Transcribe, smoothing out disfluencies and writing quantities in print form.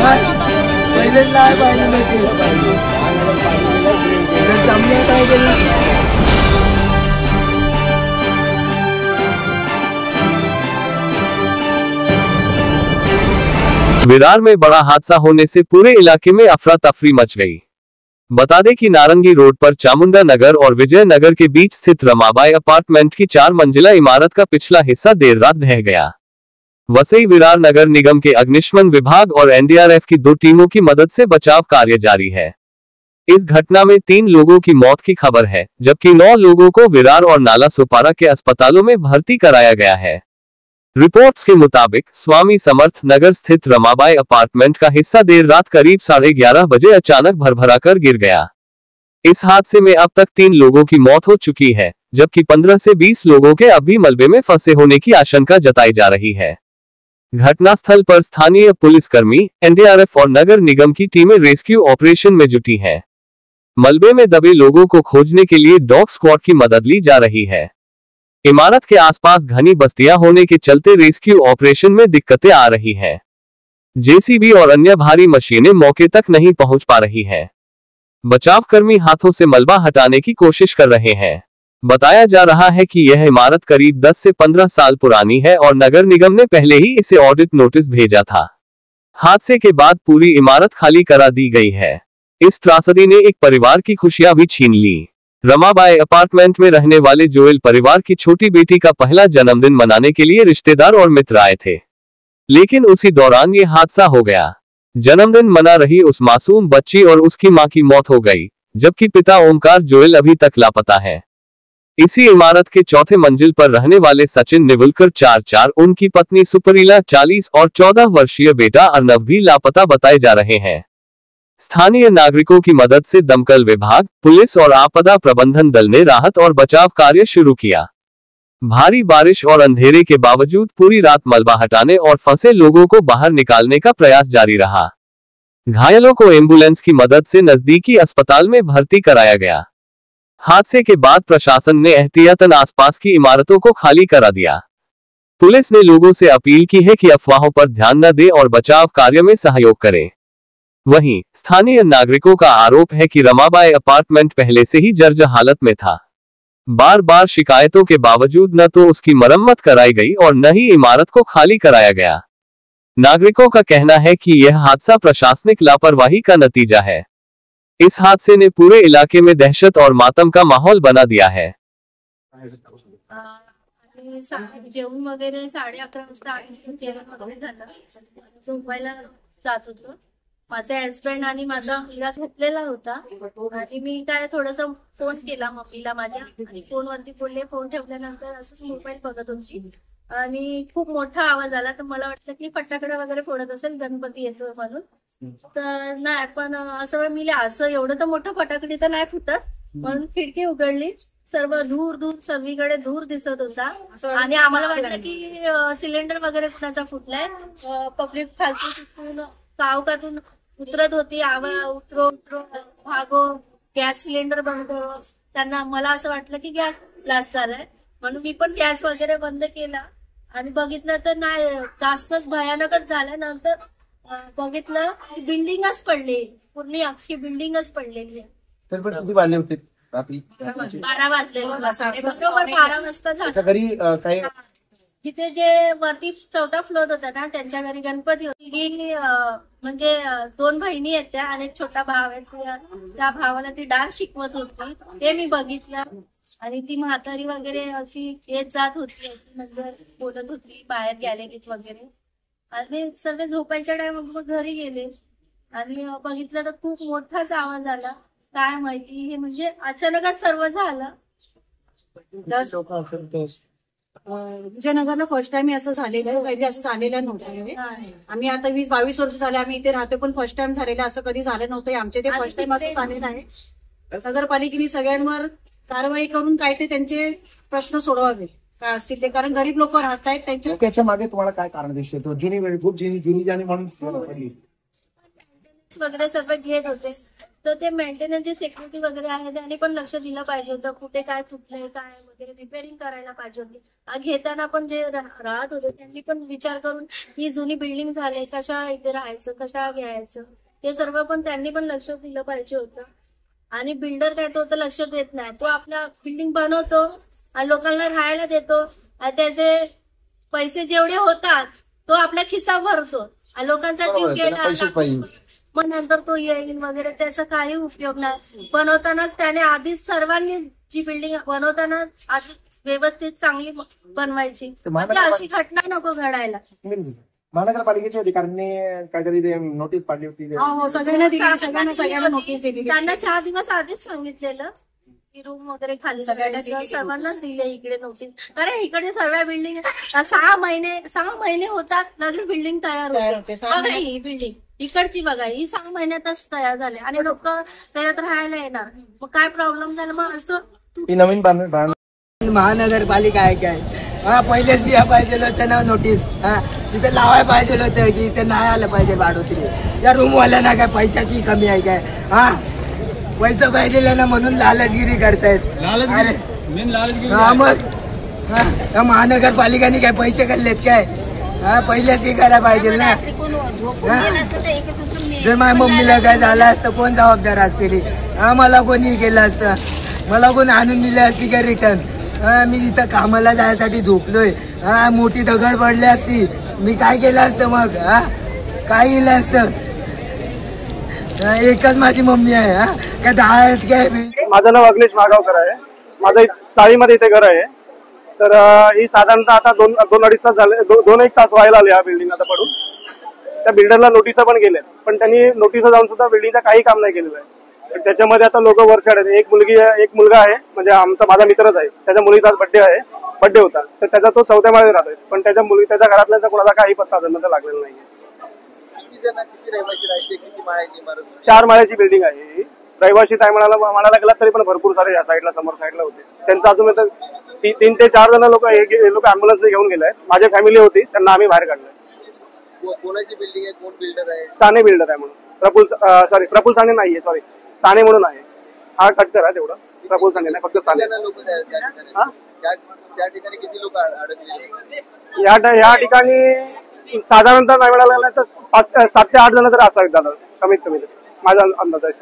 पहिले नाही पाहिजे नाही केलं पाहिजे जर जमलं काय केलं। विरार में बड़ा हादसा होने से पूरे इलाके में अफरा तफरी मच गई। बता दें कि नारंगी रोड पर चामुंडा नगर और विजय नगर के बीच स्थित रमाबाई अपार्टमेंट की 4 मंजिला इमारत का पिछला हिस्सा देर रात ढह गया। वसई विरार नगर निगम के अग्निशमन विभाग और एनडीआरएफ की 2 टीमों की मदद से बचाव कार्य जारी है। इस घटना में 3 लोगों की मौत की खबर है, जबकि 9 लोगों को विरार और नाला सुपारा के अस्पतालों में भर्ती कराया गया है। रिपोर्ट्स के मुताबिक स्वामी समर्थ नगर स्थित रमाबाई अपार्टमेंट का हिस्सा देर रात करीब 11:30 बजे अचानक भरभराकर गिर गया। इस हादसे में अब तक 3 लोगों की मौत हो चुकी है, जबकि 15 से 20 लोगों के अभी मलबे में फंसे होने की आशंका जताई जा रही है। घटनास्थल पर स्थानीय पुलिसकर्मी, एनडीआरएफ और नगर निगम की टीमें रेस्क्यू ऑपरेशन में जुटी हैं। मलबे में दबे लोगों को खोजने के लिए डॉग स्क्वाड की मदद ली जा रही है। इमारत के आसपास घनी बस्तियां होने के चलते रेस्क्यू ऑपरेशन में दिक्कतें आ रही हैं। जेसीबी और अन्य भारी मशीनें मौके तक नहीं पहुंच पा रही हैं। बचावकर्मी हाथों से मलबा हटाने की कोशिश कर रहे हैं। बताया जा रहा है कि यह इमारत करीब 10 से 15 साल पुरानी है और नगर निगम ने पहले ही इसे ऑडिट नोटिस भेजा था। हादसे के बाद पूरी इमारत खाली करा दी गई है। इस त्रासदी ने एक परिवार की खुशियां भी छीन ली। रमाबाई अपार्टमेंट में रहने वाले जोएल परिवार की छोटी बेटी का पहला जन्मदिन मनाने के लिए रिश्तेदार और मित्र आए थे, लेकिन उसी दौरान ये हादसा हो गया। जन्मदिन मना रही उस मासूम बच्ची और उसकी मां की मौत हो गई, जबकि पिता ओमकार जोएल अभी तक लापता है। इसी इमारत के 4थे मंजिल पर रहने वाले सचिन निवुलकर 4, उनकी पत्नी सुपरीला 40 और 14 वर्षीय बेटा अर्नव भी लापता बताए जा रहे हैं। स्थानीय नागरिकों की मदद से दमकल विभाग, पुलिस और आपदा प्रबंधन दल ने राहत और बचाव कार्य शुरू किया। भारी बारिश और अंधेरे के बावजूद पूरी रात मलबा हटाने और फंसे लोगों को बाहर निकालने का प्रयास जारी रहा। घायलों को एम्बुलेंस की मदद से नजदीकी अस्पताल में भर्ती कराया गया। हादसे के बाद प्रशासन ने एहतियातन आसपास की इमारतों को खाली करा दिया। पुलिस ने लोगों से अपील की है कि अफवाहों पर ध्यान न दें और बचाव कार्य में सहयोग करें। वहीं स्थानीय नागरिकों का आरोप है कि रमाबाई अपार्टमेंट पहले से ही जर्जर हालत में था। बार बार शिकायतों के बावजूद न तो उसकी मरम्मत कराई गई और न ही इमारत को खाली कराया गया। नागरिकों का कहना है कि यह हादसा प्रशासनिक लापरवाही का नतीजा है। इस हादसे ने पूरे इलाके में दहशत और मातम का माहौल बना दिया है। जेवण वगैरे 11:30 वाजता जेवण वगैरे झालं, झोपायला जात होतो। माझे हस्बंड आणि माझा मुलगा झोपलेला होता आणि मी काय थोडंसं फोन केला मम्मीला माझ्या, आणि फोनवरती बोलले। फोन ठेवल्यानंतर असंच मोबाईल बघत होती आणि खूप मोठा आवाज आला, तर मला वाटलं की फटाकडे वगैरे फोडत असेल, गणपती येतो म्हणून। तर नाही, पण असं मी असं एवढं तर मोठं फटाकडी तर नाही फुटत, म्हणून खिडकी उघडली। सर्व धूर धूर सर्वीकडे धूर दिसत होता आणि आम्हाला वाटलं की सिलेंडर वगैरे कुणाचा फुटलाय। पब्लिक फालतू तिथून कावकातून उतरत होती, उतरो भागो, गॅस सिलेंडर बंद। त्यांना मला असं वाटलं की गॅस ब्लास्ट झालाय, म्हणून मी पण गॅस वगैरे बंद केला आणि बघितलं तर नाही, जास्तच भयानकच झालं। नंतर बघितलं की बिल्डिंगच पडली, पूर्ण अख्खी बिल्डिंगच पडलेली आहे। 12 वाजले, बरोबर 12 वाजता झालं। तिथे जे वरती 4था फ्लोर होता ना, त्यांच्या घरी गणपती होती। म्हणजे 2 बहिणी आहेत त्या आणि एक छोटा भाव आहे। त्या भावाला ती डान्स शिकवत होती, ते मी बघितलं। आणि ती म्हातारी वगैरे अशी येत जात होती, म्हणजे बोलत होती बाहेर गॅलरीत वगैरे। आणि सर्व झोपायच्या टाइम मग घरी गेले आणि बघितलं तर खूप मोठाच आवाज आला। काय माहिती, हे म्हणजे अचानकच सर्व झालं। विजयनगरला फर्स्ट टाइम असं झालेलं आहे, कधी असं झालेलं नव्हतं। आम्ही आता 20-22 वर्ष झाले आम्ही इथे राहतो, पण फर्स्ट टाइम झालेलं असं कधी झालं नव्हतं। आमच्या ते फर्स्ट टाइम असं झालेलं आहे। नगरपालिकेने सगळ्यांवर कारवाई करून काय ते त्यांचे प्रश्न सोडवावे काय असतील ते, कारण गरीब लोक राहत आहेत त्यांच्या मागे तुम्हाला काय कारण दिसते? जुनी वेळ खूप जुनी जाणी म्हणून वगैरे सर्व घेत होते, तर ते मेंटेनन्सची सिक्युरिटी वगैरे आहे त्यांनी पण लक्ष दिलं पाहिजे होतं, कुठे काय तुटलंय काय वगैरे रिपेअरिंग करायला पाहिजे होती. घेताना पण जे राहत होते त्यांनी पण विचार करून ही जुनी बिल्डिंग झाली, कशा इथे राहायचं, कशा घ्यायचं, ते सर्व पण त्यांनी पण लक्ष दिलं पाहिजे होतं. आणि बिल्डर काय तो तर लक्ष देत नाही, तो आपला बिल्डिंग बनवतो आणि लोकांना राहायला देतो आणि त्याचे पैसे जेवढे होतात तो आपला खिस्सा भरतो आणि लोकांचा जीव गेला मग नंतर तो येईल वगैरे, त्याचा काही उपयोग नाही. बनवतानाच त्याने आधीच सर्वांनी जी बिल्डिंग बनवताना आधी व्यवस्थित चांगली बनवायची, म्हणजे अशी घटना नको घडायला. महानगरपालिकेच्या अधिकाऱ्यांनी काहीतरी नोटीस पाडली होती. हो सगळ्यांना दिली, सगळ्यांना नोटीस दिली. त्यांना 4 दिवस आधीच सांगितलेलं की रूम वगैरे खाली सर्वांनाच दिले इकडे नोटीस. अरे इकडे सर्व बिल्डिंग 6 महिने होतात लगेच बिल्डिंग तयार होते. बघा ही बिल्डिंग इकडची बघा, ही 6 महिन्यातच तयार झाले आणि लोक त्याच्यात राहायला येणार, मग काय प्रॉब्लेम झाला. मग असं नवीन महानगरपालिका आहे काय, हा पहिलेच द्या पाहिजे होतं ना नोटीस. हा तिथे लावायला पाहिजे होतं की इथे नाही आलं पाहिजे भाडोत्री. या रूमवाल्यांना काय पैशाची कमी आहे काय, हा पैसा पाहिजे ना म्हणून लालचगिरी करतायत. हा मग या महानगरपालिकाने काय पैसे काढलेत काय, हा पहिलेच हे करायला पाहिजे ना. जर माझ्या मम्मीला काय झालं असतं कोण जबाबदार असतील, हा मला कोणी केलं असतं, मला कोण आणून दिलं असती काय रिटर्न. मी इथं कामाला जायसाठी झोपलोय, हा मोठी दगड पडली असती मी काय केलं असतं मग, हा काय केलं असतं. एकच माझी मम्मी आहे, हा काय 10 आहेत काय. माझं नाव अखिलेश मागावकर आहे, माझं चाळीमध्ये इथे घर आहे. तर ही साधारणतः आता 2-2.5 तास झाले, 2-1 तास व्हायला आले हा बिल्डिंग आता पडून. त्या बिल्डरला नोटिसा पण गेल्यात, पण त्यांनी नोटिसा जाऊन सुद्धा बिल्डिंगचं काही काम नाही केलेलं आहे. त्याच्यामध्ये आता लोक वरचढ आहेत. एक मुलगा आहे, म्हणजे माझा मित्रच आहे, त्याच्या मुलीचा बर्थडे होता, तर त्याचा तो 4थ्या माळ्यावर राहतोय, पण त्याच्या घरातल्या कोणाला काही पत्ता अजून लागलेला नाहीये. 4 माळ्याची बिल्डिंग आहे ही. रहिवासी काय म्हणायला गेला तरी पण भरपूर सारे या साईडला समोर साईडला होते. त्यांचं अजून 3 ते 4 जण लोक अँब्युलन्स घेऊन गेले आहेत. माझी फॅमिली होती, त्यांना आम्ही बाहेर काढलं. कोणाची बिल्डिंग आहे, कोण बिल्डर आहे? साने बिल्डर आहे म्हणून. प्रफुल साने नाहीये, सॉरी साने म्हणून आहे. हा कट करा तेवढं, प्रफुल साने नाही, फक्त साने. त्या ठिकाणी किती लोक अडकले? या ठिकाणी साधारणतः नाही मिळाला तर 7 ते 8 जण तरी असावेत दादा, कमीत कमी माझा अंदाज आहे.